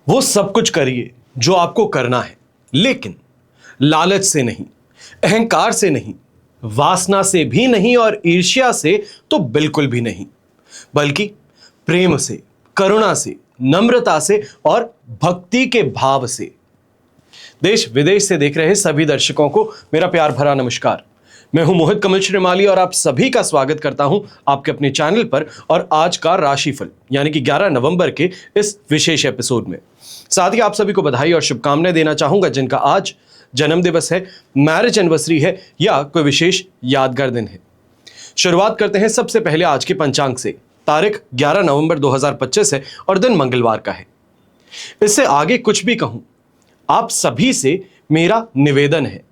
वो सब कुछ करिए जो आपको करना है, लेकिन लालच से नहीं, अहंकार से नहीं, वासना से भी नहीं और ईर्ष्या से तो बिल्कुल भी नहीं, बल्कि प्रेम से, करुणा से, नम्रता से और भक्ति के भाव से। देश विदेश से देख रहे सभी दर्शकों को मेरा प्यार भरा नमस्कार। मैं हूं मोहित कमल श्रीमाली और आप सभी का स्वागत करता हूं आपके अपने चैनल पर और आज का राशिफल यानी कि 11 नवंबर के इस विशेष एपिसोड में। साथ ही आप सभी को बधाई और शुभकामनाएं देना चाहूंगा जिनका आज जन्म दिवस है, मैरिज एनिवर्सरी है या कोई विशेष यादगार दिन है। शुरुआत करते हैं सबसे पहले आज के पंचांग से। तारीख 11 नवंबर 2025 है और दिन मंगलवार का है। इससे आगे कुछ भी कहूं, आप सभी से मेरा निवेदन है,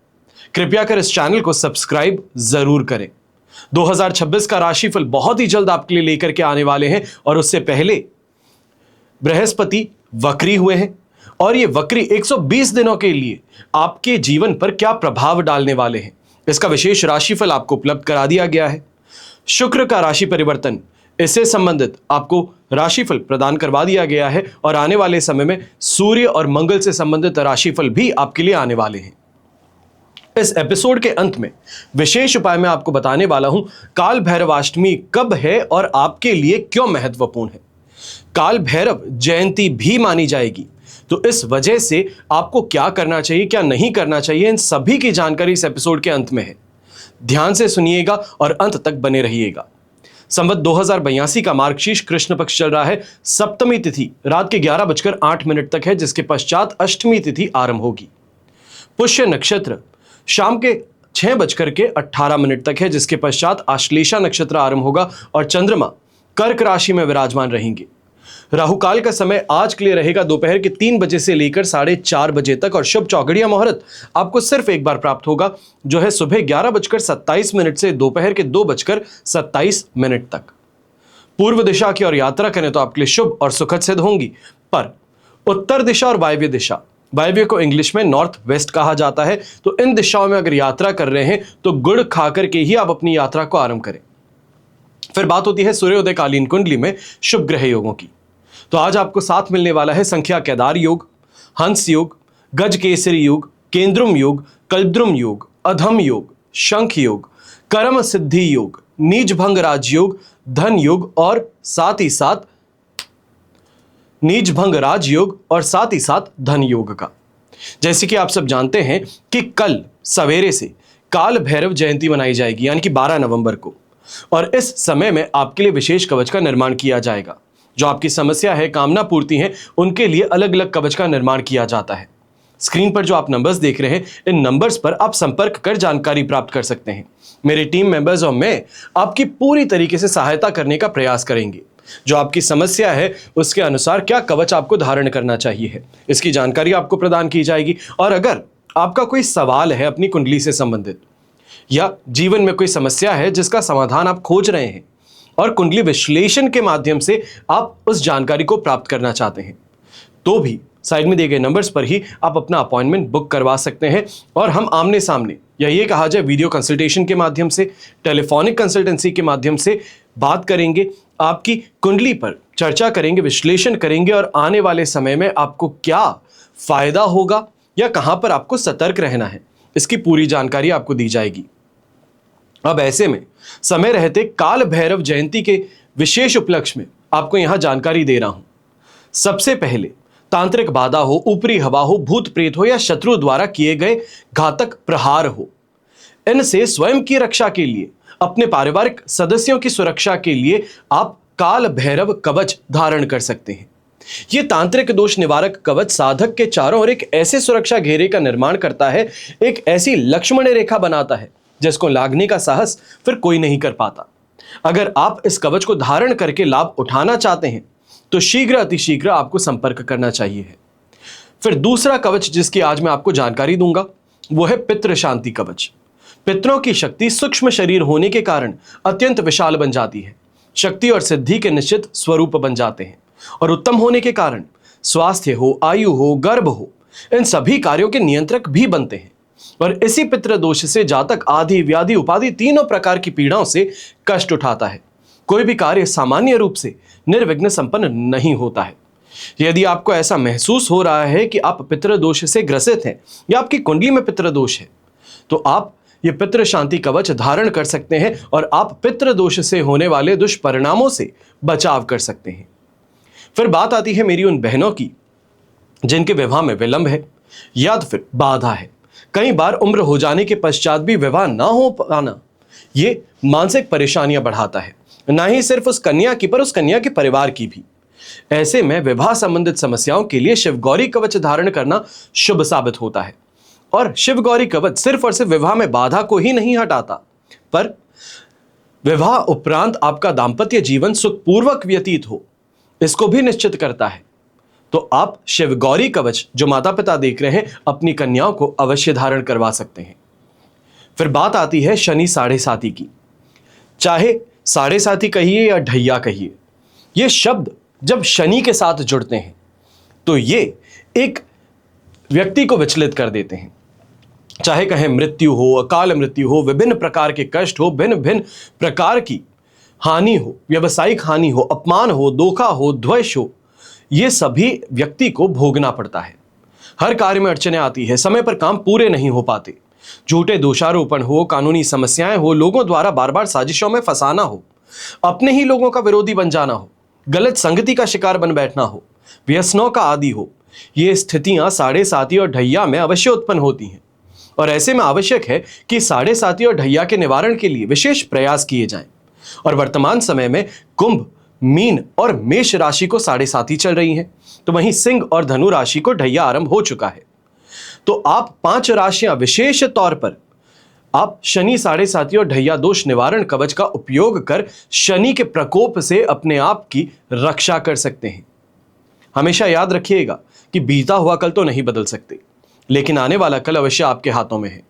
कृपया कर इस चैनल को सब्सक्राइब जरूर करें। 2026 का राशिफल बहुत ही जल्द आपके लिए लेकर के आने वाले हैं और उससे पहले बृहस्पति वक्री हुए हैं और ये वक्री 120 दिनों के लिए आपके जीवन पर क्या प्रभाव डालने वाले हैं, इसका विशेष राशिफल आपको उपलब्ध करा दिया गया है। शुक्र का राशि परिवर्तन, इससे संबंधित आपको राशिफल प्रदान करवा दिया गया है और आने वाले समय में सूर्य और मंगल से संबंधित राशिफल भी आपके लिए आने वाले हैं। इस एपिसोड के अंत में विशेष उपाय मैं आपको बताने वाला हूं काल भैरवाष्टमी कब है और आपके लिए क्यों महत्वपूर्ण है। काल भैरव जयंती भी मानी जाएगी, तो इस वजह से आपको क्या करना चाहिए, क्या नहीं करना चाहिए, इन सभी की जानकारी इस एपिसोड के अंत में है। ध्यान से सुनिएगा और अंत तक बने रहिएगा। संवत 2082 का मार्गशीर्ष कृष्ण पक्ष चल रहा है। सप्तमी तिथि रात के 11:08 तक है, जिसके पश्चात अष्टमी तिथि आरंभ होगी। पुष्य नक्षत्र शाम के 6:18 तक है, जिसके पश्चात आश्लेषा नक्षत्र आरंभ होगा और चंद्रमा कर्क राशि में विराजमान रहेंगे। राहुकाल का समय आज के लिए रहेगा दोपहर के 3 बजे से लेकर 4:30 बजे तक और शुभ चौघड़िया मुहूर्त आपको सिर्फ एक बार प्राप्त होगा, जो है सुबह 11:27 से दोपहर के 2:27 तक। पूर्व दिशा की ओर यात्रा करें तो आपके लिए शुभ और सुखद सिद्ध होंगी, पर उत्तर दिशा और वायव्य दिशा, वायव्य को इंग्लिश में नॉर्थ वेस्ट कहा जाता है, तो इन दिशाओं में अगर यात्रा कर रहे हैं तो गुड़ खाकर के ही आप अपनी यात्रा को आरंभ करें। फिर बात होती है सूर्योदय कालीन कुंडली में शुभ ग्रह योगों की। तो आज आपको साथ मिलने वाला है संख्या केदार योग, हंस योग, गज केसरी योग, केंद्रुम योग, कल्पद्रुम योग, अधम योग, शंख योग, कर्म सिद्धि योग, नीच भंग राजयोग, धन योग और साथ ही साथ नीच भंग राजयोग और साथ ही साथ धन योग का। जैसे कि आप सब जानते हैं कि कल सवेरे से काल भैरव जयंती मनाई जाएगी यानी कि 12 नवंबर को, और इस समय में आपके लिए विशेष कवच का निर्माण किया जाएगा। जो आपकी समस्या है, कामना पूर्ति है, उनके लिए अलग अलग कवच का निर्माण किया जाता है। स्क्रीन पर जो आप नंबर्स देख रहे हैं, इन नंबर्स पर आप संपर्क कर जानकारी प्राप्त कर सकते हैं। मेरे टीम मेंबर्स और मैं आपकी पूरी तरीके से सहायता करने का प्रयास करेंगे। जो आपकी समस्या है उसके अनुसार क्या कवच आपको धारण करना चाहिए है, इसकी जानकारी आपको प्रदान की जाएगी। और अगर आपका कोई सवाल है अपनी कुंडली से संबंधित या जीवन में कोई समस्या है जिसका समाधान आप खोज रहे हैं और कुंडली विश्लेषण के माध्यम से आप उस जानकारी को प्राप्त करना चाहते हैं, तो भी साइड में दिए गए नंबर्स पर ही आप अपना अपॉइंटमेंट बुक करवा सकते हैं और हम आमने सामने या ये कहा जाए वीडियो कंसल्टेशन के माध्यम से, टेलीफोनिक कंसल्टेंसी के माध्यम से बात करेंगे, आपकी कुंडली पर चर्चा करेंगे, विश्लेषण करेंगे और आने वाले समय में आपको क्या फायदा होगा या कहां पर आपको सतर्क रहना है, इसकी पूरी जानकारी आपको दी जाएगी। अब ऐसे में समय रहते काल भैरव जयंती के विशेष उपलक्ष्य में आपको यहां जानकारी दे रहा हूं। सबसे पहले तांत्रिक बाधा हो, ऊपरी हवा हो, भूत प्रेत हो या शत्रु द्वारा किए गए घातक प्रहार हो, इनसे स्वयं की रक्षा के लिए, अपने पारिवारिक सदस्यों की सुरक्षा के लिए आप काल भैरव कवच धारण कर सकते हैं। यह तांत्रिक दोष निवारक कवच साधक के चारों ओर एक ऐसे सुरक्षा घेरे का निर्माण करता है, एक ऐसी लक्ष्मण रेखा बनाता है जिसको लांघने का साहस फिर कोई नहीं कर पाता। अगर आप इस कवच को धारण करके लाभ उठाना चाहते हैं तो शीघ्र अतिशीघ्र आपको संपर्क करना चाहिए है। फिर दूसरा कवच जिसकी आज मैं आपको जानकारी दूंगा वो है पितृ शांति कवच। पितरों की शक्ति सूक्ष्म शरीर होने के कारण अत्यंत विशाल बन जाती है, शक्ति और सिद्धि के निश्चित स्वरूप बन जाते हैं और उत्तम होने के कारण स्वास्थ्य हो, आयु हो, गर्भ हो, इन सभी कार्यों के नियंत्रक भी बनते हैं। और इसी पितृ दोष से जातक आदि व्याधि उपाधि तीनों प्रकार की पीड़ाओं से कष्ट उठाता है। कोई भी कार्य सामान्य रूप से निर्विघ्न संपन्न नहीं होता है। यदि आपको ऐसा महसूस हो रहा है कि आप पितृदोष से ग्रसित हैं या आपकी कुंडली में पितृदोष है, तो आप ये पितृ शांति कवच धारण कर सकते हैं और आप पितृदोष से होने वाले दुष्परिणामों से बचाव कर सकते हैं। फिर बात आती है मेरी उन बहनों की जिनके विवाह में विलंब है या तो फिर बाधा है। कई बार उम्र हो जाने के पश्चात भी विवाह ना हो पाना ये मानसिक परेशानियां बढ़ाता है, ना ही सिर्फ उस कन्या की पर उस कन्या के परिवार की भी। ऐसे में विवाह संबंधित समस्याओं के लिए शिव गौरी कवच धारण करना शुभ साबित होता है। और शिव गौरी कवच सिर्फ और सिर्फ विवाह में बाधा को ही नहीं हटाता, पर विवाह उपरांत आपका दाम्पत्य जीवन सुखपूर्वक व्यतीत हो इसको भी निश्चित करता है। तो आप शिव गौरी कवच जो माता पिता देख रहे हैं अपनी कन्याओं को अवश्य धारण करवा सकते हैं। फिर बात आती है शनि साढ़े साती की। चाहे साढ़े साती कहिए या ढैया कहिए, ये शब्द जब शनि के साथ जुड़ते हैं तो ये एक व्यक्ति को विचलित कर देते हैं। चाहे कहें मृत्यु हो, अकाल मृत्यु हो, विभिन्न प्रकार के कष्ट हो, भिन्न भिन्न प्रकार की हानि हो, व्यावसायिक हानि हो, अपमान हो, धोखा हो, द्वेष हो, ये सभी व्यक्ति को भोगना पड़ता है। हर कार्य में अड़चने आती है, समय पर काम पूरे नहीं हो पाते, झूठे दोषारोपण हो, कानूनी समस्याएं हो, लोगों द्वारा बार बार साजिशों में फंसाना हो, अपने ही लोगों का विरोधी बन जाना हो, गलत संगति का शिकार बन बैठना हो, व्यसनों का आदी हो। ये स्थितियां साढ़े साती और ढैया में अवश्य उत्पन्न होती हैं और ऐसे में आवश्यक है कि साढ़े साती और ढैया के निवारण के लिए विशेष प्रयास किए जाएं। और वर्तमान समय में कुंभ, मीन और मेष राशि को साढ़े साती चल रही हैं, तो वहीं सिंह और धनु राशि को ढैया आरंभ हो चुका है। तो आप 5 राशियां विशेष तौर पर आप शनि साढ़े साती और ढैया दोष निवारण कवच का उपयोग कर शनि के प्रकोप से अपने आप की रक्षा कर सकते हैं। हमेशा याद रखिएगा कि बीता हुआ कल तो नहीं बदल सकते, लेकिन आने वाला कल अवश्य आपके हाथों में है।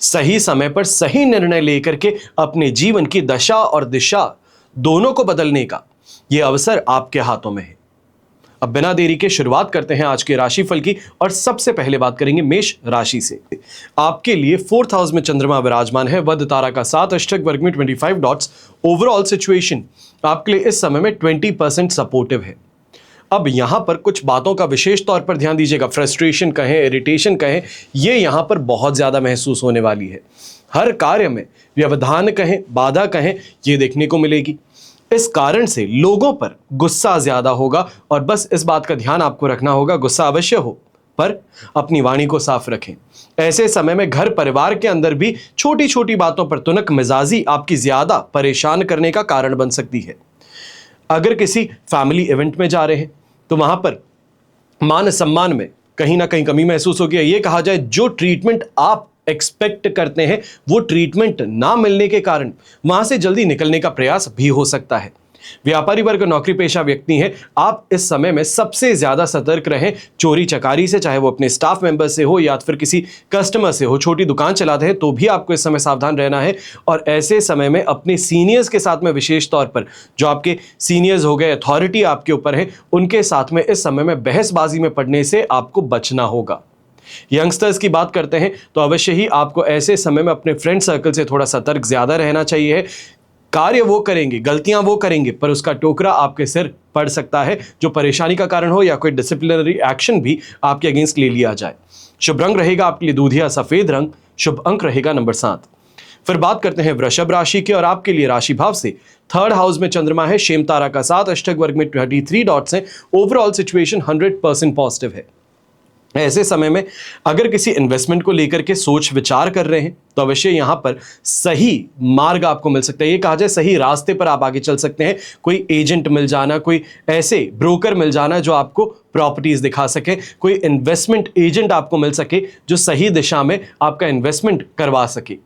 सही समय पर सही निर्णय लेकर के अपने जीवन की दशा और दिशा दोनों को बदलने का यह अवसर आपके हाथों में है। अब बिना देरी के शुरुआत करते हैं आज के राशिफल की और सबसे पहले बात करेंगे मेष राशि से। आपके लिए 4th हाउस में चंद्रमा विराजमान है, वध तारा का 7 अष्टक वर्ग में 25 डॉट्स। ओवरऑल सिचुएशन आपके लिए इस समय में 20% सपोर्टिव है। अब यहां पर कुछ बातों का विशेष तौर पर ध्यान दीजिएगा। फ्रस्ट्रेशन कहें, इरिटेशन कहें, ये यहां पर बहुत ज्यादा महसूस होने वाली है। हर कार्य में व्यवधान कहें, बाधा कहें, ये देखने को मिलेगी। इस कारण से लोगों पर गुस्सा ज्यादा होगा और बस इस बात का ध्यान आपको रखना होगा, गुस्सा अवश्य हो पर अपनी वाणी को साफ रखें। ऐसे समय में घर परिवार के अंदर भी छोटी छोटी बातों पर तुनक मिजाजी आपकी ज्यादा परेशान करने का कारण बन सकती है। अगर किसी फैमिली इवेंट में जा रहे हैं तो वहां पर मान सम्मान में कहीं ना कहीं कमी महसूस होगी। ये कहा जाए जो ट्रीटमेंट आप एक्सपेक्ट करते हैं वो ट्रीटमेंट ना मिलने के कारण वहां से जल्दी निकलने का प्रयास भी हो सकता है। व्यापारी वर्ग, नौकरी पेशा व्यक्ति हैं, आप इस समय में सबसे ज्यादा सतर्क रहें चोरी चकारी से, चाहे वो अपने स्टाफ मेंबर से हो या फिर किसी कस्टमर से हो। छोटी दुकान चलाते हैं तो भी आपको इस समय सावधान रहना है और ऐसे समय में अपने सीनियर्स के साथ में विशेष तौर पर जो आपके सीनियर्स हो गए, अथॉरिटी आपके ऊपर है, उनके साथ में इस समय में बहसबाजी में पड़ने से आपको बचना होगा। यंगस्टर्स की बात करते हैं तो अवश्य ही आपको ऐसे समय में अपने फ्रेंड सर्कल से थोड़ा सतर्क ज्यादा रहना चाहिए। कार्य वो करेंगे, गलतियां वो करेंगे, पर उसका टोकरा आपके सिर पड़ सकता है जो परेशानी का कारण हो या कोई डिसिप्लिनरी एक्शन भी आपके अगेंस्ट ले लिया जाए। शुभ रंग रहेगा आपके लिए दूधिया सफेद रंग, शुभ अंक रहेगा नंबर 7। फिर बात करते हैं वृषभ राशि की और आपके लिए राशि भाव से 3rd हाउस में चंद्रमा है, शेम तारा का 7 अष्टक वर्ग में 23 डॉट्स हैं। ओवरऑल सिचुएशन 100% पॉजिटिव है। ऐसे समय में अगर किसी इन्वेस्टमेंट को लेकर के सोच विचार कर रहे हैं तो अवश्य यहां पर सही मार्ग आपको मिल सकता है। ये कहा जाए सही रास्ते पर आप आगे चल सकते हैं। कोई एजेंट मिल जाना, कोई ऐसे ब्रोकर मिल जाना जो आपको प्रॉपर्टीज दिखा सके, कोई इन्वेस्टमेंट एजेंट आपको मिल सके जो सही दिशा में आपका इन्वेस्टमेंट करवा सके।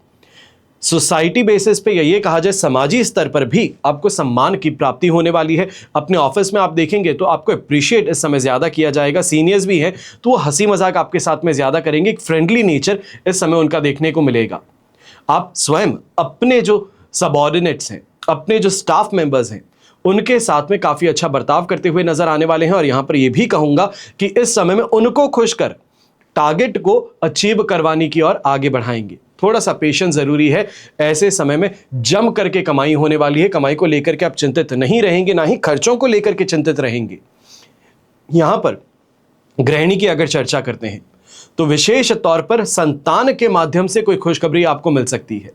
सोसाइटी बेसिस पे या ये कहा जाए समाजी स्तर पर भी आपको सम्मान की प्राप्ति होने वाली है। अपने ऑफिस में आप देखेंगे तो आपको अप्रिशिएट इस समय ज्यादा किया जाएगा। सीनियर्स भी हैं तो वो हंसी मजाक आपके साथ में ज्यादा करेंगे। एक फ्रेंडली नेचर इस समय उनका देखने को मिलेगा। आप स्वयं अपने जो सबऑर्डिनेट्स हैं, अपने जो स्टाफ मेंबर्स हैं, उनके साथ में काफी अच्छा बर्ताव करते हुए नजर आने वाले हैं। और यहां पर यह भी कहूंगा कि इस समय में उनको खुश कर टारगेट को अचीव करवाने की ओर आगे बढ़ाएंगे। थोड़ा सा पेशेंस जरूरी है। ऐसे समय में जम करके कमाई होने वाली है। कमाई को लेकर के आप चिंतित नहीं रहेंगे, ना ही खर्चों को लेकर के चिंतित रहेंगे। यहां पर गृहिणी की अगर चर्चा करते हैं तो विशेष तौर पर संतान के माध्यम से कोई खुशखबरी आपको मिल सकती है,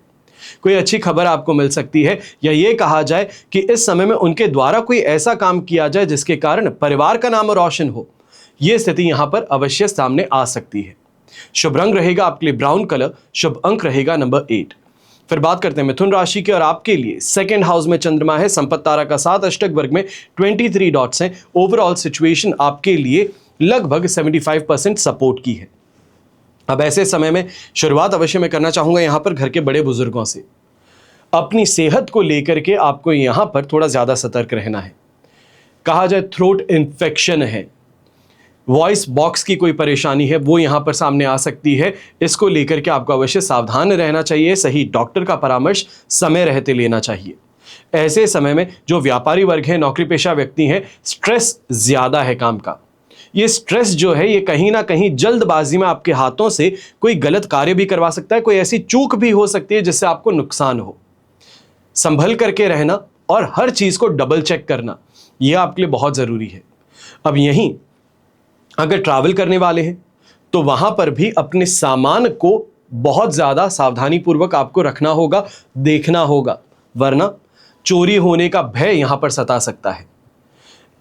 कोई अच्छी खबर आपको मिल सकती है, या ये कहा जाए कि इस समय में उनके द्वारा कोई ऐसा काम किया जाए जिसके कारण परिवार का नाम रोशन हो। यह स्थिति यहां पर अवश्य सामने आ सकती है। शुभ रंग रहेगा आपके लिए ब्राउन कलर, शुभ अंक रहेगा नंबर 8। फिर बात करते हैं मिथुन राशि की, और आपके लिए सेकंड हाउस में चंद्रमा है, संपत्ति तारा का 7, अष्टक वर्ग में 23 डॉट्स हैं। ओवरऑल सिचुएशन आपके लिए लगभग 75% सपोर्ट की है। अब ऐसे समय में शुरुआत अवश्य मैं करना चाहूंगा यहां पर घर के बड़े बुजुर्गों से। अपनी सेहत को लेकर के आपको यहां पर थोड़ा ज्यादा सतर्क रहना है। कहा जाए थ्रोट इन्फेक्शन है, वॉइस बॉक्स की कोई परेशानी है, वो यहां पर सामने आ सकती है। इसको लेकर के आपको अवश्य सावधान रहना चाहिए। सही डॉक्टर का परामर्श समय रहते लेना चाहिए। ऐसे समय में जो व्यापारी वर्ग है, नौकरी पेशा व्यक्ति हैं, स्ट्रेस ज्यादा है काम का। ये स्ट्रेस जो है ये कहीं ना कहीं जल्दबाजी में आपके हाथों से कोई गलत कार्य भी करवा सकता है, कोई ऐसी चूक भी हो सकती है जिससे आपको नुकसान हो। संभल करके रहना और हर चीज को डबल चेक करना यह आपके लिए बहुत जरूरी है। अब यहीं अगर ट्रैवल करने वाले हैं तो वहां पर भी अपने सामान को बहुत ज्यादा सावधानी पूर्वक आपको रखना होगा, देखना होगा, वरना चोरी होने का भय यहां पर सता सकता है।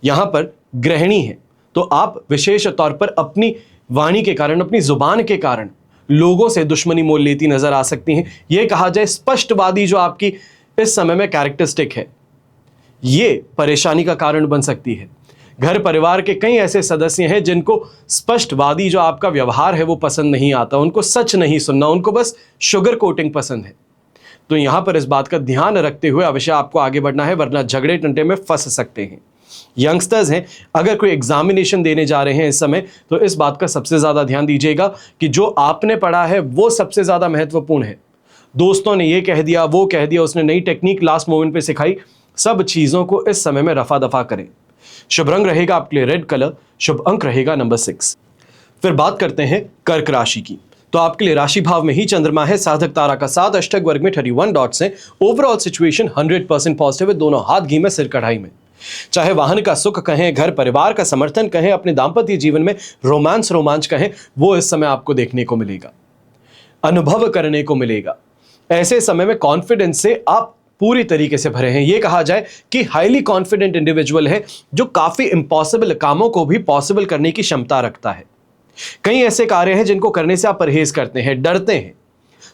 यहां पर गृहिणी है तो आप विशेष तौर पर अपनी वाणी के कारण, अपनी जुबान के कारण लोगों से दुश्मनी मोल लेती नजर आ सकती हैं। यह कहा जाए स्पष्टवादी जो आपकी इस समय में कैरेक्टरिस्टिक है, यह परेशानी का कारण बन सकती है। घर परिवार के कई ऐसे सदस्य हैं जिनको स्पष्टवादी जो आपका व्यवहार है वो पसंद नहीं आता, उनको सच नहीं सुनना, उनको बस शुगर कोटिंग पसंद है। तो यहां पर इस बात का ध्यान रखते हुए अवश्य आपको आगे बढ़ना है, वरना झगड़े टंटे में फंस सकते हैं। यंगस्टर्स हैं, अगर कोई एग्जामिनेशन देने जा रहे हैं इस समय, तो इस बात का सबसे ज्यादा ध्यान दीजिएगा कि जो आपने पढ़ा है वो सबसे ज्यादा महत्वपूर्ण है। दोस्तों ने ये कह दिया, वो कह दिया, उसने नई टेक्निक लास्ट मोमेंट पे सिखाई, सब चीजों को इस समय में रफा दफा करें। शुभ रंग रहेगा आपके लिए रेड कलर, शुभ अंक रहेगा नंबर 6। फिर बात करते हैं कर्क राशि की, तो आपके लिए राशि भाव में ही चंद्रमा है, साधक तारा का 7, अष्टक वर्ग में 31 डॉट्स हैं। ओवरऑल सिचुएशन 100% पॉजिटिव है, दोनों हाथ घी में सिर कढ़ाई में। चाहे वाहन का सुख कहें, घर परिवार का समर्थन कहें, अपने दाम्पत्य जीवन में रोमांच कहें, वो इस समय आपको देखने को मिलेगा, अनुभव करने को मिलेगा। ऐसे समय में कॉन्फिडेंस से आप पूरी तरीके से भरे हैं। यह कहा जाए कि हाईली कॉन्फिडेंट इंडिविजुअल है जो काफी इंपॉसिबल कामों को भी पॉसिबल करने की क्षमता रखता है। कई ऐसे कार्य हैं जिनको करने से आप परहेज करते हैं, डरते हैं,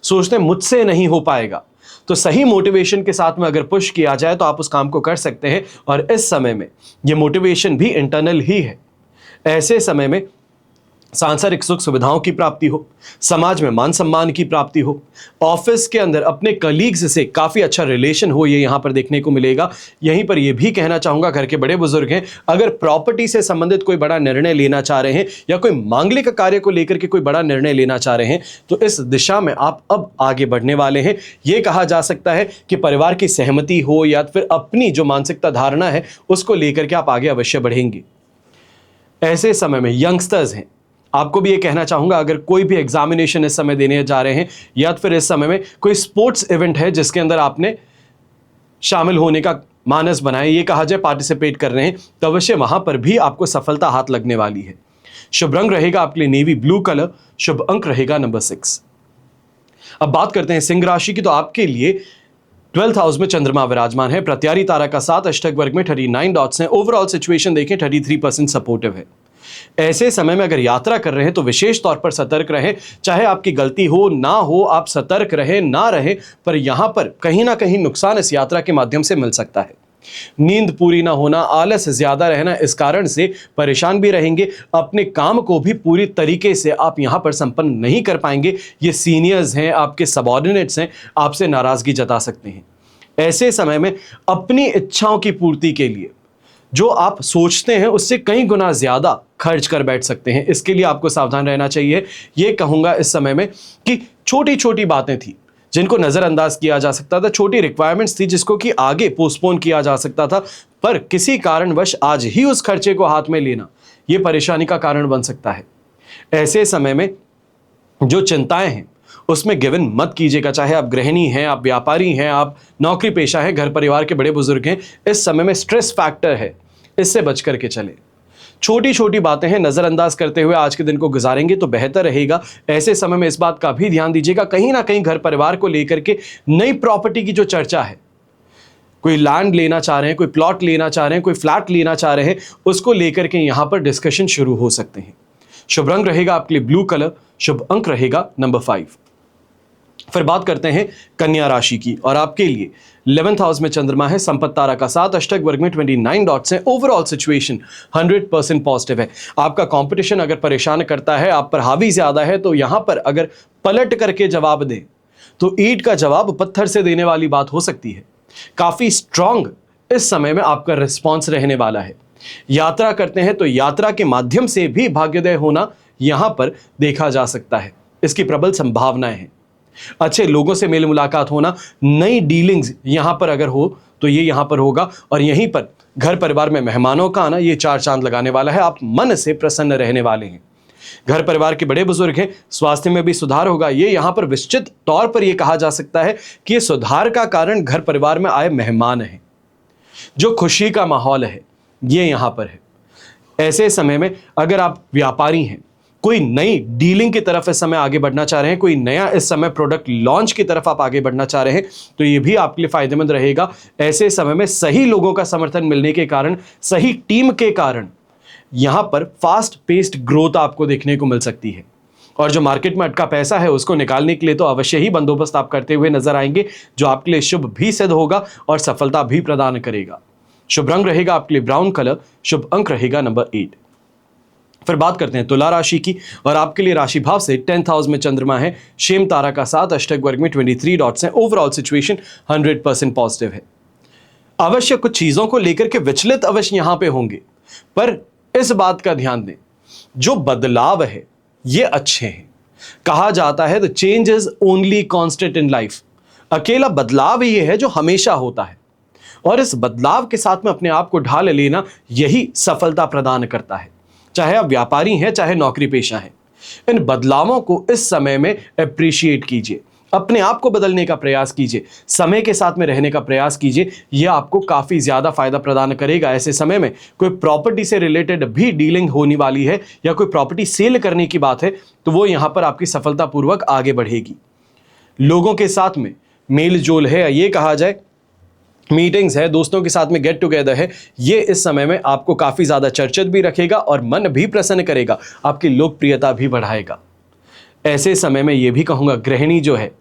सोचते हैं मुझसे नहीं हो पाएगा। तो सही मोटिवेशन के साथ में अगर पुश किया जाए तो आप उस काम को कर सकते हैं, और इस समय में यह मोटिवेशन भी इंटरनल ही है। ऐसे समय में सांसारिक सुख सुविधाओं की प्राप्ति हो, समाज में मान सम्मान की प्राप्ति हो, ऑफिस के अंदर अपने कलीग्स से काफी अच्छा रिलेशन हो, ये यहां पर देखने को मिलेगा। यहीं पर यह भी कहना चाहूंगा, घर के बड़े बुजुर्ग हैं, अगर प्रॉपर्टी से संबंधित कोई बड़ा निर्णय लेना चाह रहे हैं या कोई मांगलिक कार्य को लेकर के कोई बड़ा निर्णय लेना चाह रहे हैं, तो इस दिशा में आप अब आगे बढ़ने वाले हैं। यह कहा जा सकता है कि परिवार की सहमति हो या फिर अपनी जो मानसिकता धारणा है उसको लेकर के आप आगे अवश्य बढ़ेंगे। ऐसे समय में यंगस्टर्स हैं, आपको भी ये कहना चाहूंगा, अगर कोई भी एग्जामिनेशन इस समय देने जा रहे हैं या फिर इस समय में कोई स्पोर्ट्स इवेंट है जिसके अंदर आपने शामिल होने का मानस बनाए, ये कहा जाए पार्टिसिपेट कर रहे हैं, तो अवश्य वहां पर भी आपको सफलता हाथ लगने वाली है। शुभ रंग रहेगा आपके लिए नेवी ब्लू कलर, शुभ अंक रहेगा नंबर 6। अब बात करते हैं सिंह राशि की, तो आपके लिए 12th हाउस में चंद्रमा विराजमान है, प्रत्यारी तारा का 7, अष्टक वर्ग में 39 डॉट्स हैं। ओवरऑल सिचुएशन देखें 33% सपोर्टिव है। ऐसे समय में अगर यात्रा कर रहे हैं तो विशेष तौर पर सतर्क रहें, चाहे आपकी गलती हो ना हो, आप सतर्क रहें ना रहें, पर यहां पर कहीं ना कहीं नुकसान इस यात्रा के माध्यम से मिल सकता है। नींद पूरी ना होना, आलस ज्यादा रहना, इस कारण से परेशान भी रहेंगे। अपने काम को भी पूरी तरीके से आप यहां पर संपन्न नहीं कर पाएंगे। ये सीनियर्स हैं, आपके सबऑर्डिनेट्स हैं, आपसे नाराजगी जता सकते हैं। ऐसे समय में अपनी इच्छाओं की पूर्ति के लिए जो आप सोचते हैं उससे कई गुना ज्यादा खर्च कर बैठ सकते हैं। इसके लिए आपको सावधान रहना चाहिए। यह कहूंगा इस समय में कि छोटी छोटी बातें थी जिनको नजरअंदाज किया जा सकता था, छोटी रिक्वायरमेंट्स थी जिसको कि आगे पोस्टपोन किया जा सकता था, पर किसी कारणवश आज ही उस खर्चे को हाथ में लेना यह परेशानी का कारण बन सकता है। ऐसे समय में जो चिंताएं हैं उसमें गिवन मत कीजिएगा, चाहे आप गृहिणी हैं, आप व्यापारी हैं, आप नौकरी पेशा हैं, घर परिवार के बड़े बुजुर्ग हैं। इस समय में स्ट्रेस फैक्टर है, इससे बच करके चले। छोटी छोटी बातें हैं, नजरअंदाज करते हुए आज के दिन को गुजारेंगे तो बेहतर रहेगा। ऐसे समय में इस बात का भी ध्यान दीजिएगा, कहीं ना कहीं घर परिवार को लेकर के नई प्रॉपर्टी की जो चर्चा है, कोई लैंड लेना चाह रहे हैं, कोई प्लॉट लेना चाह रहे हैं, कोई फ्लैट लेना चाह रहे हैं, उसको लेकर के यहां पर डिस्कशन शुरू हो सकते हैं। शुभ रंग रहेगा आपके लिए ब्लू कलर, शुभ अंक रहेगा नंबर 5। फिर बात करते हैं कन्या राशि की, और आपके लिए 11th हाउस में चंद्रमा है, संपत्ति तारा का 7, अष्टक वर्ग में 29 डॉट्स हैं। ओवरऑल सिचुएशन 100% पॉजिटिव है। आपका कंपटीशन अगर परेशान करता है, आप पर हावी ज्यादा है, तो यहां पर अगर पलट करके जवाब दें तो ईंट का जवाब पत्थर से देने वाली बात हो सकती है। काफी स्ट्रांग इस समय में आपका रिस्पॉन्स रहने वाला है। यात्रा करते हैं तो यात्रा के माध्यम से भी भाग्योदय होना यहां पर देखा जा सकता है, इसकी प्रबल संभावनाएं हैं। अच्छे लोगों से मेल मुलाकात होना, नई डीलिंग्स यहां पर अगर हो तो ये यहां पर होगा, और यहीं पर घर परिवार में मेहमानों का आना ये 4 चांद लगाने वाला है। आप मन से प्रसन्न रहने वाले हैं। घर परिवार के बड़े बुजुर्ग हैं, स्वास्थ्य में भी सुधार होगा। ये यहां पर निश्चित तौर पर यह कहा जा सकता है कि ये सुधार का कारण घर परिवार में आए मेहमान हैं। जो खुशी का माहौल है ये यहां पर है। ऐसे समय में अगर आप व्यापारी हैं, कोई नई डीलिंग की तरफ इस समय आगे बढ़ना चाह रहे हैं, कोई नया इस समय प्रोडक्ट लॉन्च की तरफ आप आगे बढ़ना चाह रहे हैं, तो ये भी आपके लिए फायदेमंद रहेगा। ऐसे समय में सही लोगों का समर्थन मिलने के कारण, सही टीम के कारण यहां पर फास्ट पेस्ड ग्रोथ आपको देखने को मिल सकती है। और जो मार्केट में अटका पैसा है उसको निकालने के लिए तो अवश्य ही बंदोबस्त आप करते हुए नजर आएंगे, जो आपके लिए शुभ भी सिद्ध होगा और सफलता भी प्रदान करेगा। शुभ रंग रहेगा आपके लिए ब्राउन कलर, शुभ अंक रहेगा नंबर 8। फिर बात करते हैं तुला राशि की, और आपके लिए राशि भाव से 10th हाउस में चंद्रमा है, शेम तारा का 7, अष्टक वर्ग में 23 डॉट्स हैं। ओवरऑल सिचुएशन 100% पॉजिटिव है। अवश्य कुछ चीजों को लेकर के विचलित अवश्य यहां पे होंगे, पर इस बात का ध्यान दें, जो बदलाव है ये अच्छे हैं। कहा जाता है the change is only constant in life. अकेला बदलाव ये है जो हमेशा होता है, और इस बदलाव के साथ में अपने आप को ढाल लेना यही सफलता प्रदान करता है। चाहे आप व्यापारी हैं, चाहे नौकरी पेशा हैं, इन बदलावों को इस समय में अप्रिशिएट कीजिए, अपने आप को बदलने का प्रयास कीजिए, समय के साथ में रहने का प्रयास कीजिए। यह आपको काफी ज्यादा फायदा प्रदान करेगा। ऐसे समय में कोई प्रॉपर्टी से रिलेटेड भी डीलिंग होने वाली है या कोई प्रॉपर्टी सेल करने की बात है, तो वो यहां पर आपकी सफलतापूर्वक आगे बढ़ेगी। लोगों के साथ में मेल जोल है, ये कहा जाए मीटिंग्स है, दोस्तों के साथ में गेट टुगेदर है, ये इस समय में आपको काफी ज्यादा चर्चित भी रखेगा और मन भी प्रसन्न करेगा, आपकी लोकप्रियता भी बढ़ाएगा। ऐसे समय में ये भी कहूंगा, गृहिणी जो है,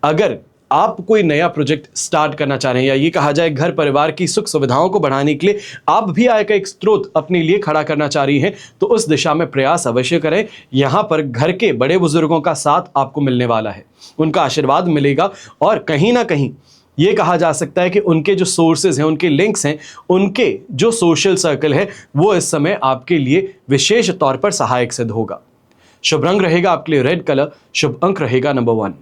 अगर आप कोई नया प्रोजेक्ट स्टार्ट करना चाह रहे हैं, या ये कहा जाए घर परिवार की सुख सुविधाओं को बढ़ाने के लिए आप भी आय का एक स्रोत अपने लिए खड़ा करना चाह रही हैं, तो उस दिशा में प्रयास अवश्य करें। यहां पर घर के बड़े बुजुर्गों का साथ आपको मिलने वाला है, उनका आशीर्वाद मिलेगा, और कहीं ना कहीं ये कहा जा सकता है कि उनके जो सोर्सेज हैं, उनके लिंक्स हैं, उनके जो सोशल सर्कल है, वो इस समय आपके लिए विशेष तौर पर सहायक सिद्ध होगा। शुभ रंग रहेगा आपके लिए रेड कलर, शुभ अंक रहेगा नंबर 1।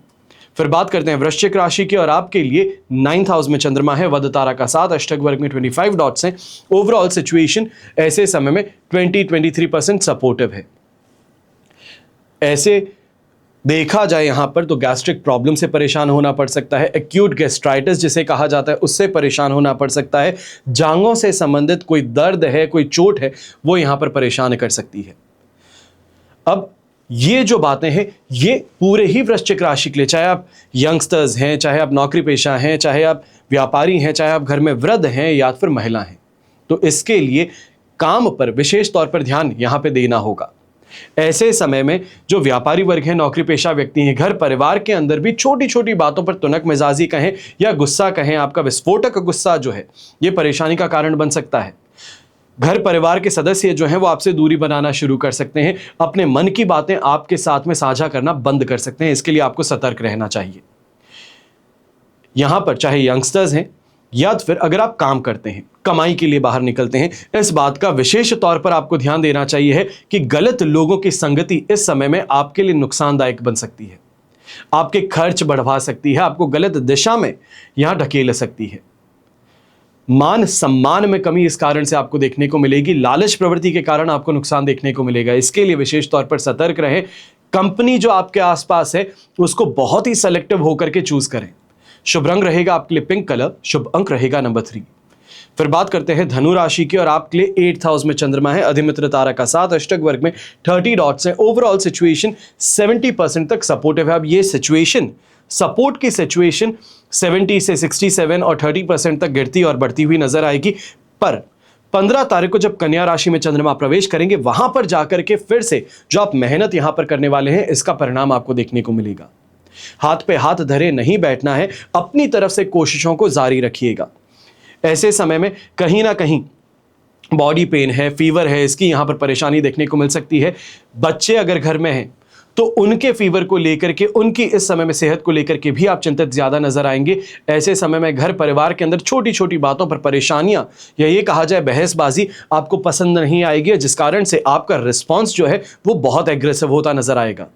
फिर बात करते हैं वृश्चिक राशि की, और आपके लिए 9th हाउस में चंद्रमा है, वध तारा का 7, अष्टक वर्ग में 25 डॉट्स हैं। ओवरऑल सिचुएशन ऐसे समय में 23% सपोर्टिव है। ऐसे देखा जाए यहां पर तो गैस्ट्रिक प्रॉब्लम से परेशान होना पड़ सकता है, एक्यूट गैस्ट्राइटिस जिसे कहा जाता है उससे परेशान होना पड़ सकता है, जांघों से संबंधित कोई दर्द है, कोई चोट है, वो यहां पर परेशान कर सकती है। अब ये जो बातें हैं ये पूरे ही वृश्चिक राशि के लिए, चाहे आप यंगस्टर्स हैं, चाहे आप नौकरी पेशा हैं, चाहे आप व्यापारी हैं, चाहे आप घर में वृद्ध हैं या फिर महिला हैं, तो इसके लिए काम पर विशेष तौर पर ध्यान यहां पे देना होगा। ऐसे समय में जो व्यापारी वर्ग है, नौकरी पेशा व्यक्ति हैं, घर परिवार के अंदर भी छोटी छोटी बातों पर तुनक मिजाजी कहें या गुस्सा कहें, आपका विस्फोटक गुस्सा जो है ये परेशानी का कारण बन सकता है। घर परिवार के सदस्य जो हैं वो आपसे दूरी बनाना शुरू कर सकते हैं, अपने मन की बातें आपके साथ में साझा करना बंद कर सकते हैं। इसके लिए आपको सतर्क रहना चाहिए। यहां पर चाहे यंगस्टर्स हैं या फिर अगर आप काम करते हैं, कमाई के लिए बाहर निकलते हैं, इस बात का विशेष तौर पर आपको ध्यान देना चाहिए है कि गलत लोगों की संगति इस समय में आपके लिए नुकसानदायक बन सकती है, आपके खर्च बढ़वा सकती है, आपको गलत दिशा में यहां ढकेल सकती है। मान सम्मान में कमी इस कारण से आपको देखने को मिलेगी, लालच प्रवृत्ति के कारण आपको नुकसान देखने को मिलेगा। इसके लिए विशेष तौर पर सतर्क रहें। कंपनी जो आपके आसपास है उसको बहुत ही सेलेक्टिव होकर के चूज करें। शुभ रंग रहेगा आपके लिए पिंक कलर, शुभ अंक रहेगा नंबर 3। फिर बात करते हैं धनु राशि की और आपके लिए 8th हाउस में चंद्रमा है, अधिमित्र तारा का साथ, अष्टक वर्ग में 30 डॉट्स हैं। ओवरऑल सिचुएशन 70% तक सपोर्टिव है। अब ये सिचुएशन, सपोर्ट की सिचुएशन 70 से 67 और 30% तक गिरती और बढ़ती हुई नजर आएगी। पर 15 तारीख को जब कन्या राशि में चंद्रमा प्रवेश करेंगे, वहां पर जाकर के फिर से जो आप मेहनत यहां पर करने वाले हैं, इसका परिणाम आपको देखने को मिलेगा। हाथ पे हाथ धरे नहीं बैठना है, अपनी तरफ से कोशिशों को जारी रखिएगा। ऐसे समय में कहीं ना कहीं बॉडी पेन है, फीवर है, इसकी यहां पर परेशानी देखने को मिल सकती है। बच्चे अगर घर में हैं तो उनके फीवर को लेकर के, उनकी इस समय में सेहत को लेकर के भी आप चिंतित ज्यादा नजर आएंगे। ऐसे समय में घर परिवार के अंदर छोटी छोटी बातों पर परेशानियां या ये कहा जाए बहसबाजी आपको पसंद नहीं आएगी, जिस कारण से आपका रिस्पॉन्स जो है वो बहुत एग्रेसिव होता नजर आएगा।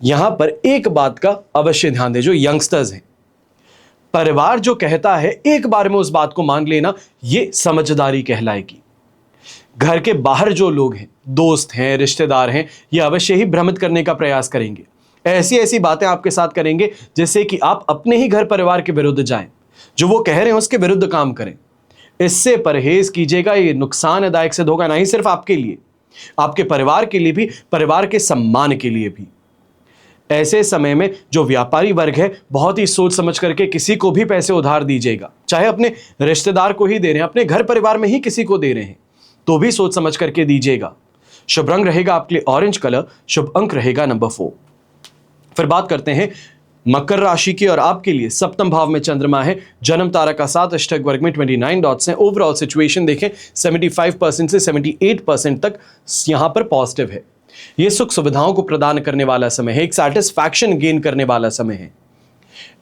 यहां पर एक बात का अवश्य ध्यान दें, जो यंगस्टर्स हैं, परिवार जो कहता है एक बार में उस बात को मान लेना, ये समझदारी कहलाएगी। घर के बाहर जो लोग हैं, दोस्त हैं, रिश्तेदार हैं, ये अवश्य ही भ्रमित करने का प्रयास करेंगे। ऐसी ऐसी बातें आपके साथ करेंगे जिससे कि आप अपने ही घर परिवार के विरुद्ध जाएं, जो वो कह रहे हैं उसके विरुद्ध काम करें। इससे परहेज कीजिएगा, ये नुकसानदायक सिद्ध होगा, नहीं सिर्फ आपके लिए, आपके परिवार के लिए भी, परिवार के सम्मान के लिए भी। ऐसे समय में जो व्यापारी वर्ग है, बहुत ही सोच समझ करके किसी को भी पैसे उधार दीजिएगा। चाहे अपने रिश्तेदार को ही दे रहे हैं, अपने घर परिवार में ही किसी को दे रहे हैं, तो भी सोच समझ करके दीजिएगा। शुभ रंग रहेगा आपके लिए ऑरेंज कलर, शुभ अंक रहेगा नंबर 4। फिर बात करते हैं मकर राशि की और आपके लिए सप्तम भाव में चंद्रमा है, जन्म तारा का साथ, अष्टक वर्ग में 29 डॉट्स हैं। ओवरऑल सिचुएशन देखें 75% से 78% तक यहां पर पॉजिटिव है। यह सुख सुविधाओं को प्रदान करने वाला समय है, एक सैटिस्फैक्शन गेन करने वाला समय है।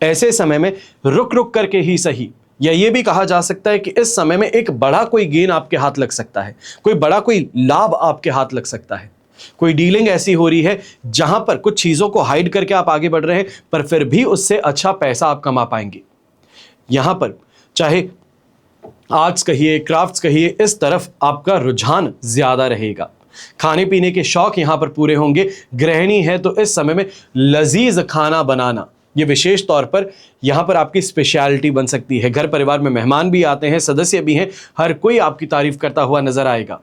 ऐसे समय में रुक रुक करके ही सही, या ये भी कहा जा सकता है कि इस समय में एक बड़ा कोई गेन आपके हाथ लग सकता है, कोई बड़ा कोई लाभ आपके हाथ लग सकता है। कोई डीलिंग ऐसी हो रही है जहां पर कुछ चीजों को हाइड करके आप आगे बढ़ रहे हैं, पर फिर भी उससे अच्छा पैसा आप कमा पाएंगे। यहां पर चाहे आर्ट्स कहिए, क्राफ्ट्स कहिए, इस तरफ आपका रुझान ज्यादा रहेगा। खाने पीने के शौक यहां पर पूरे होंगे। गृहिणी है तो इस समय में लजीज खाना बनाना, ये विशेष तौर पर यहां पर आपकी स्पेशलिटी बन सकती है। घर परिवार में मेहमान भी आते हैं, सदस्य भी हैं, हर कोई आपकी तारीफ करता हुआ नजर आएगा।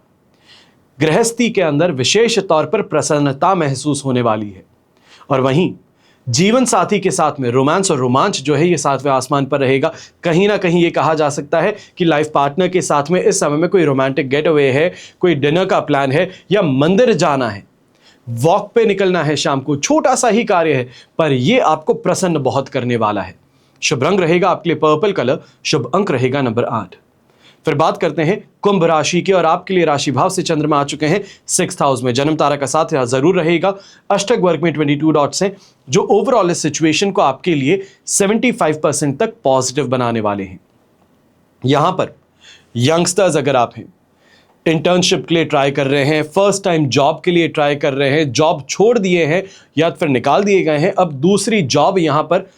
गृहस्थी के अंदर विशेष तौर पर प्रसन्नता महसूस होने वाली है। और वहीं जीवन साथी के साथ में रोमांस और रोमांच जो है ये 7वें आसमान पर रहेगा। कहीं ना कहीं ये कहा जा सकता है कि लाइफ पार्टनर के साथ में इस समय में कोई रोमांटिक गेट अवे है, कोई डिनर का प्लान है, या मंदिर जाना है, वॉक पे निकलना है शाम को। छोटा सा ही कार्य है, पर यह आपको प्रसन्न बहुत करने वाला है। शुभ रंग रहेगा आपके लिए पर्पल कलर, शुभ अंक रहेगा नंबर 8। फिर बात करते हैं कुंभ राशि की और आपके लिए राशि भाव से चंद्रमा आ चुके हैं 6th हाउस में। जन्म तारा का साथ जरूर रहेगा, अष्टक वर्ग में 22 डॉट्स हैं, जो ओवरऑल इस सिचुएशन को आपके लिए 75% तक पॉजिटिव बनाने वाले हैं। यहां पर यंगस्टर्स अगर आप हैं, इंटर्नशिप के लिए ट्राई कर रहे हैं, फर्स्ट टाइम जॉब के लिए ट्राई कर रहे हैं, जॉब छोड़ दिए हैं या फिर निकाल दिए गए हैं, अब दूसरी जॉब यहां पर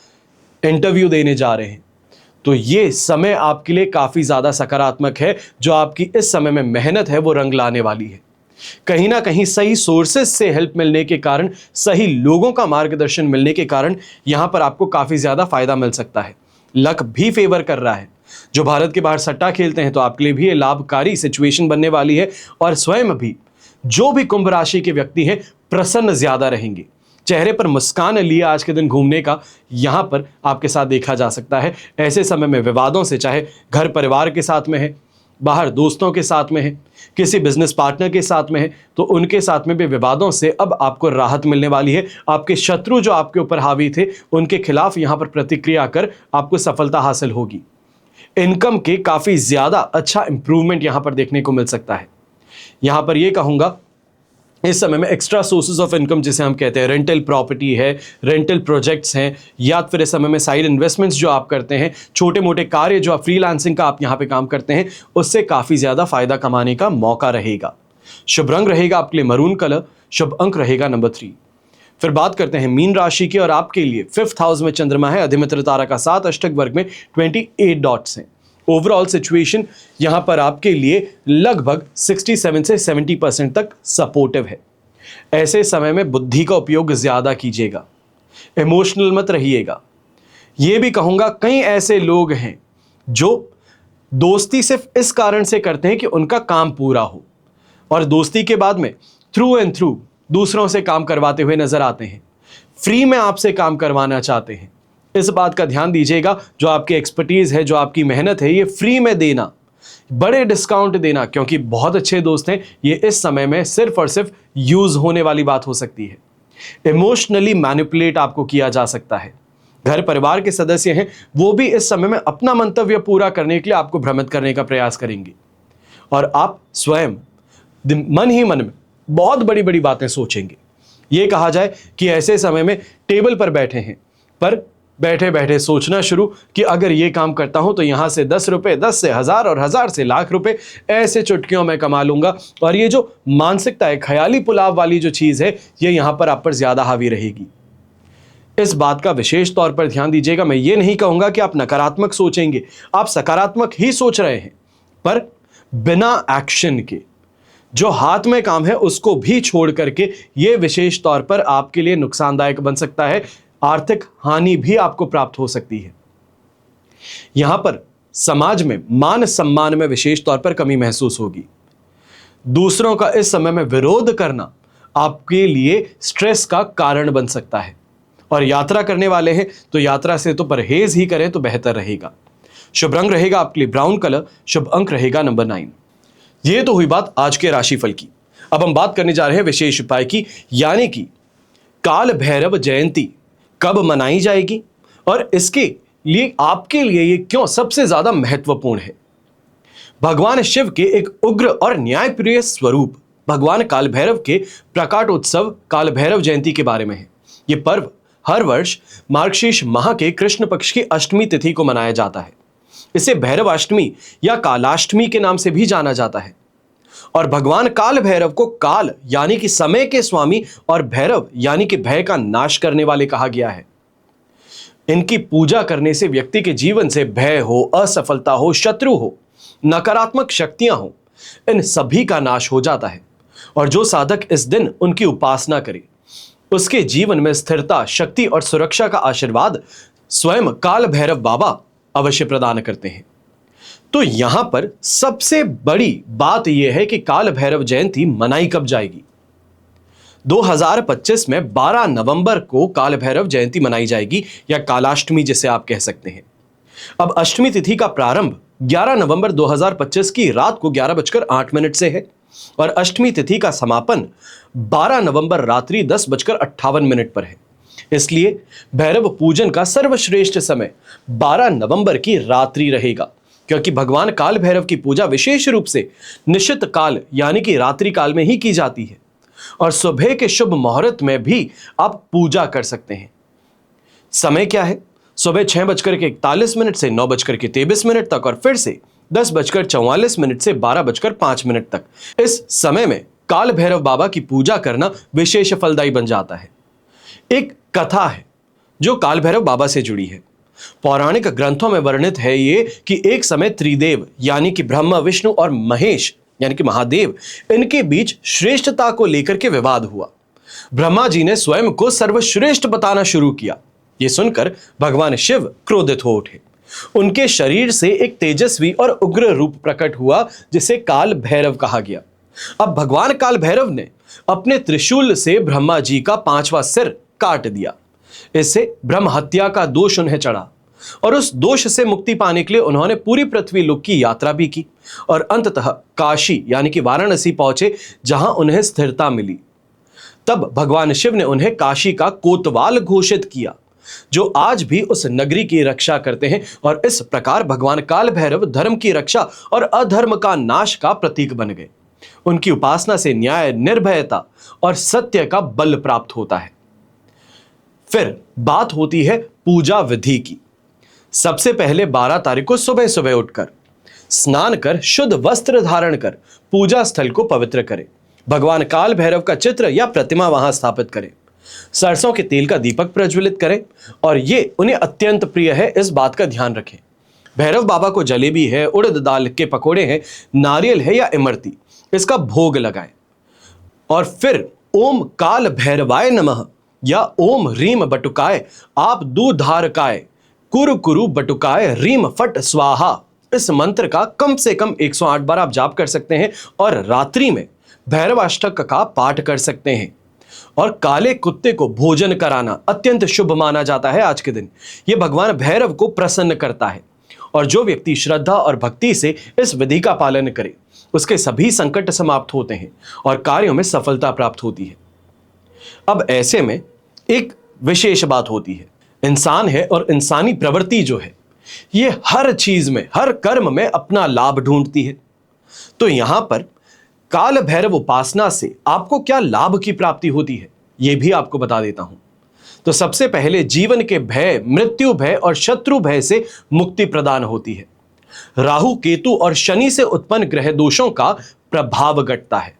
इंटरव्यू देने जा रहे हैं, तो ये समय आपके लिए काफी ज्यादा सकारात्मक है। जो आपकी इस समय में मेहनत है वो रंग लाने वाली है। कहीं ना कहीं सही सोर्सेज से हेल्प मिलने के कारण, सही लोगों का मार्गदर्शन मिलने के कारण यहां पर आपको काफी ज्यादा फायदा मिल सकता है। लक भी फेवर कर रहा है। जो भारत के बाहर सट्टा खेलते हैं तो आपके लिए भी ये लाभकारी सिचुएशन बनने वाली है। और स्वयं भी जो भी कुंभ राशि के व्यक्ति हैं, प्रसन्न ज्यादा रहेंगे। चेहरे पर मुस्कान लिए आज के दिन घूमने का यहां पर आपके साथ देखा जा सकता है। ऐसे समय में विवादों से, चाहे घर परिवार के साथ में है, बाहर दोस्तों के साथ में है, किसी बिजनेस पार्टनर के साथ में है, तो उनके साथ में भी विवादों से अब आपको राहत मिलने वाली है। आपके शत्रु जो आपके ऊपर हावी थे, उनके खिलाफ यहां पर प्रतिक्रिया कर आपको सफलता हासिल होगी। इनकम के काफी ज्यादा अच्छा इंप्रूवमेंट यहां पर देखने को मिल सकता है। यहां पर यह कहूंगा, इस समय में एक्स्ट्रा सोर्सेज ऑफ इनकम जिसे हम कहते हैं, रेंटल प्रॉपर्टी है, रेंटल प्रोजेक्ट्स हैं, या फिर इस समय में साइड इन्वेस्टमेंट्स जो आप करते हैं, छोटे मोटे कार्य जो आप फ्रीलांसिंग का आप यहां पे काम करते हैं, उससे काफी ज्यादा फायदा कमाने का मौका रहेगा। शुभ रंग रहेगा आपके लिए मरून कलर, शुभ अंक रहेगा नंबर 3। फिर बात करते हैं मीन राशि की और आपके लिए 5th हाउस में चंद्रमा है, अधिमित्र तारा का साथ, अष्टक वर्ग में 28 डॉट्स हैं। ओवरऑल सिचुएशन यहां पर आपके लिए लगभग 67 से 70% तक सपोर्टिव है। ऐसे समय में बुद्धि का उपयोग ज्यादा कीजिएगा, इमोशनल मत रहिएगा। यह भी कहूंगा, कई ऐसे लोग हैं जो दोस्ती सिर्फ इस कारण से करते हैं कि उनका काम पूरा हो, और दोस्ती के बाद में थ्रू एंड थ्रू दूसरों से काम करवाते हुए नजर आते हैं, फ्री में आपसे काम करवाना चाहते हैं। इस बात का ध्यान दीजिएगा, जो आपकी एक्सपर्टीज है, जो आपकी मेहनत है, ये फ्री में देना, बड़े डिस्काउंट देना, क्योंकि बहुत अच्छे दोस्त हैं, ये इस समय में सिर्फ और सिर्फ यूज होने वाली बात हो सकती है। इमोशनली मैनिपुलेट आपको किया जा सकता है। घर परिवार के सदस्य हैं, वो भी इस समय में अपना मंतव्य पूरा करने के लिए आपको भ्रमित करने का प्रयास करेंगे, और आप स्वयं मन ही मन में बहुत बड़ी बड़ी बातें सोचेंगे। ये कहा जाए कि ऐसे समय में टेबल पर बैठे हैं, पर बैठे बैठे सोचना शुरू कि अगर ये काम करता हूं तो यहां से 10 रुपए, 10 से 1000 और 1000 से लाख रुपए ऐसे चुटकियों में कमा लूंगा। और ये जो मानसिकता है, ख्याली पुलाव वाली जो चीज है, ये यहां पर आप पर ज्यादा हावी रहेगी। इस बात का विशेष तौर पर ध्यान दीजिएगा। मैं ये नहीं कहूंगा कि आप नकारात्मक सोचेंगे, आप सकारात्मक ही सोच रहे हैं, पर बिना एक्शन के। जो हाथ में काम है उसको भी छोड़ करके ये विशेष तौर पर आपके लिए नुकसानदायक बन सकता है। आर्थिक हानि भी आपको प्राप्त हो सकती है। यहां पर समाज में मान सम्मान में विशेष तौर पर कमी महसूस होगी। दूसरों का इस समय में विरोध करना आपके लिए स्ट्रेस का कारण बन सकता है। और यात्रा करने वाले हैं तो यात्रा से तो परहेज ही करें तो बेहतर रहेगा। शुभ रंग रहेगा आपके लिए ब्राउन कलर, शुभ अंक रहेगा नंबर 9। ये तो हुई बात आज के राशिफल की। अब हम बात करने जा रहे हैं विशेष उपाय की, यानी कि काल भैरव जयंती कब मनाई जाएगी और इसके लिए आपके लिए ये क्यों सबसे ज्यादा महत्वपूर्ण है। भगवान शिव के एक उग्र और न्यायप्रिय स्वरूप भगवान काल भैरव के प्रकाटोत्सव काल भैरव जयंती के बारे में है। ये पर्व हर वर्ष मार्गशीर्ष माह के कृष्ण पक्ष की अष्टमी तिथि को मनाया जाता है। इसे भैरवाष्टमी या कालाष्टमी के नाम से भी जाना जाता है। और भगवान काल भैरव को काल यानी कि समय के स्वामी और भैरव यानी कि भय का नाश करने वाले कहा गया है। इनकी पूजा करने से व्यक्ति के जीवन से भय हो, असफलता हो, शत्रु हो, नकारात्मक शक्तियां हो, इन सभी का नाश हो जाता है। और जो साधक इस दिन उनकी उपासना करे, उसके जीवन में स्थिरता, शक्ति और सुरक्षा का आशीर्वाद स्वयं काल भैरव बाबा अवश्य प्रदान करते हैं। तो यहां पर सबसे बड़ी बात यह है कि काल भैरव जयंती मनाई कब जाएगी। 2025 में 12 नवंबर को काल भैरव जयंती मनाई जाएगी, या कालाष्टमी जिसे आप कह सकते हैं। अब अष्टमी तिथि का प्रारंभ 11 नवंबर 2025 की रात को 11:08 से है, और अष्टमी तिथि का समापन 12 नवंबर रात्रि 10:58 पर है। इसलिए भैरव पूजन का सर्वश्रेष्ठ समय 12 नवंबर की रात्रि रहेगा, क्योंकि भगवान काल भैरव की पूजा विशेष रूप से निश्चित काल यानी कि रात्रि काल में ही की जाती है। और सुबह के शुभ मुहूर्त में भी आप पूजा कर सकते हैं। समय क्या है? सुबह 6:41 से 9:23 तक, और फिर से 10:44 से 12:05 तक। इस समय में काल भैरव बाबा की पूजा करना विशेष फलदायी बन जाता है। एक कथा है जो काल भैरव बाबा से जुड़ी है। पौराणिक ग्रंथों में वर्णित है ये कि एक समय त्रिदेव यानी कि ब्रह्मा, विष्णु और महेश यानी कि महादेव, इनके बीच श्रेष्ठता को लेकर के विवाद हुआ। ब्रह्मा जी ने स्वयं को सर्वश्रेष्ठ बताना शुरू किया। ये सुनकर भगवान शिव क्रोधित हो उठे। उनके शरीर से एक तेजस्वी और उग्र रूप प्रकट हुआ, जिसे काल भैरव कहा गया। अब भगवान काल भैरव ने अपने त्रिशूल से ब्रह्मा जी का 5वां सिर काट दिया। इससे ब्रह्म हत्या का दोष उन्हें चढ़ा, और उस दोष से मुक्ति पाने के लिए उन्होंने पूरी पृथ्वी लोक की यात्रा भी की, और अंततः काशी यानी कि वाराणसी पहुंचे, जहां उन्हें स्थिरता मिली। तब भगवान शिव ने उन्हें काशी का कोतवाल घोषित किया, जो आज भी उस नगरी की रक्षा करते हैं। और इस प्रकार भगवान काल भैरव धर्म की रक्षा और अधर्म का नाश का प्रतीक बन गए। उनकी उपासना से न्याय, निर्भयता और सत्य का बल प्राप्त होता है। फिर बात होती है पूजा विधि की। सबसे पहले 12 तारीख को सुबह सुबह उठकर स्नान कर शुद्ध वस्त्र धारण कर पूजा स्थल को पवित्र करें। भगवान काल भैरव का चित्र या प्रतिमा वहां स्थापित करें। सरसों के तेल का दीपक प्रज्वलित करें, और ये उन्हें अत्यंत प्रिय है, इस बात का ध्यान रखें। भैरव बाबा को जलेबी है, उड़द दाल के पकोड़े हैं, नारियल है या इमरती, इसका भोग लगाएं। और फिर ओम काल भैरवाय नमः या ओम रीम बटुकाय आप दूधारकाय कुरु कुरु बटुकाय रीम फट स्वाहा इस मंत्र का कम से कम 108 बार आप जाप कर सकते हैं और रात्रि में भैरवाष्टक का पाठ कर सकते हैं। और काले कुत्ते को भोजन कराना अत्यंत शुभ माना जाता है आज के दिन। यह भगवान भैरव को प्रसन्न करता है और जो व्यक्ति श्रद्धा और भक्ति से इस विधि का पालन करे उसके सभी संकट समाप्त होते हैं और कार्यों में सफलता प्राप्त होती है। अब ऐसे में एक विशेष बात होती है, इंसान है और इंसानी प्रवृत्ति जो है ये हर चीज में, हर कर्म में अपना लाभ ढूंढती है। तो यहां पर काल भैरव उपासना से आपको क्या लाभ की प्राप्ति होती है यह भी आपको बता देता हूं। तो सबसे पहले जीवन के भय, मृत्यु भय और शत्रु भय से मुक्ति प्रदान होती है। राहु, केतु और शनि से उत्पन्न ग्रह दोषों का प्रभाव घटता है।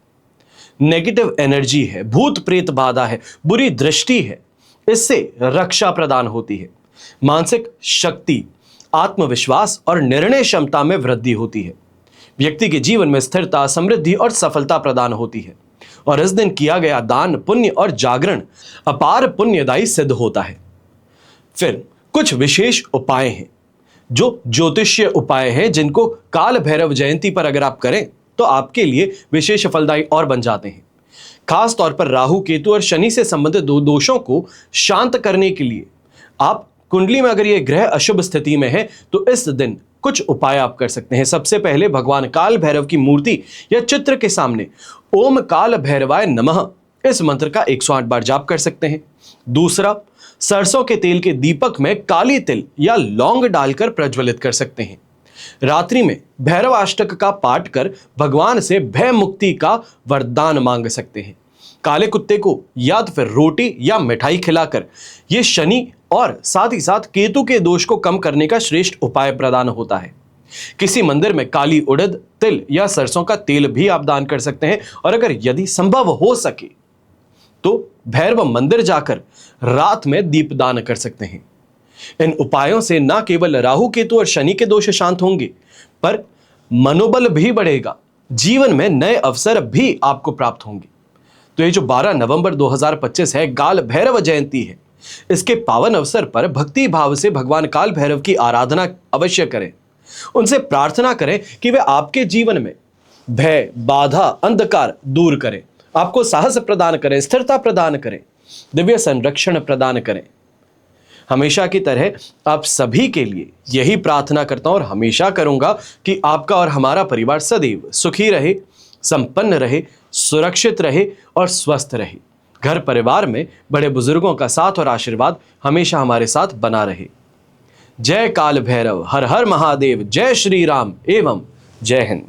नेगेटिव एनर्जी है, भूत प्रेत बाधा है, बुरी दृष्टि है, इससे रक्षा प्रदान होती है। मानसिक शक्ति, आत्मविश्वास और निर्णय क्षमता में वृद्धि होती है। व्यक्ति के जीवन में स्थिरता, समृद्धि और सफलता प्रदान होती है। और इस दिन किया गया दान, पुण्य और जागरण अपार पुण्यदायी सिद्ध होता है। फिर कुछ विशेष उपाय हैं जो ज्योतिषीय उपाय हैं जिनको काल भैरव जयंती पर अगर आप करें तो आपके लिए विशेष फलदायी और बन जाते हैं। खास तौर पर राहु, केतु और शनि से संबंधित दोषों को शांत करने के लिए आप कुंडली में अगर ये ग्रह अशुभ स्थिति में है तो इस दिन कुछ उपाय आप कर सकते हैं। सबसे पहले भगवान काल भैरव की मूर्ति या चित्र के सामने ओम काल भैरवाय नमः इस मंत्र का 108 बार जाप कर सकते हैं। दूसरा, सरसों के तेल के दीपक में काली तिल या लौंग डालकर प्रज्वलित कर सकते हैं। रात्रि में भैरवाष्टक का पाठ कर भगवान से भय मुक्ति का वरदान मांग सकते हैं। काले कुत्ते को या तो फिर रोटी या मिठाई खिलाकर यह शनि और साथ ही साथ केतु के दोष को कम करने का श्रेष्ठ उपाय प्रदान होता है। किसी मंदिर में काली उड़द, तिल या सरसों का तेल भी आप दान कर सकते हैं। और अगर यदि संभव हो सके तो भैरव मंदिर जाकर रात में दीपदान कर सकते हैं। इन उपायों से न केवल राहु, केतु और शनि के दोष शांत होंगे पर मनोबल भी बढ़ेगा, जीवन में नए अवसर भी आपको प्राप्त होंगे। तो ये जो 12 नवंबर 2025 है, काल भैरव जयंती है, इसके पावन अवसर पर भक्ति भाव से भगवान काल भैरव की आराधना अवश्य करें। उनसे प्रार्थना करें कि वे आपके जीवन में भय, बाधा, अंधकार दूर करें, आपको साहस प्रदान करें, स्थिरता प्रदान करें, दिव्य संरक्षण प्रदान करें। हमेशा की तरह आप सभी के लिए यही प्रार्थना करता हूं और हमेशा करूंगा कि आपका और हमारा परिवार सदैव सुखी रहे, संपन्न रहे, सुरक्षित रहे और स्वस्थ रहे। घर परिवार में बड़े बुजुर्गों का साथ और आशीर्वाद हमेशा हमारे साथ बना रहे। जय काल भैरव, हर हर महादेव, जय श्री राम एवं जय हिंद।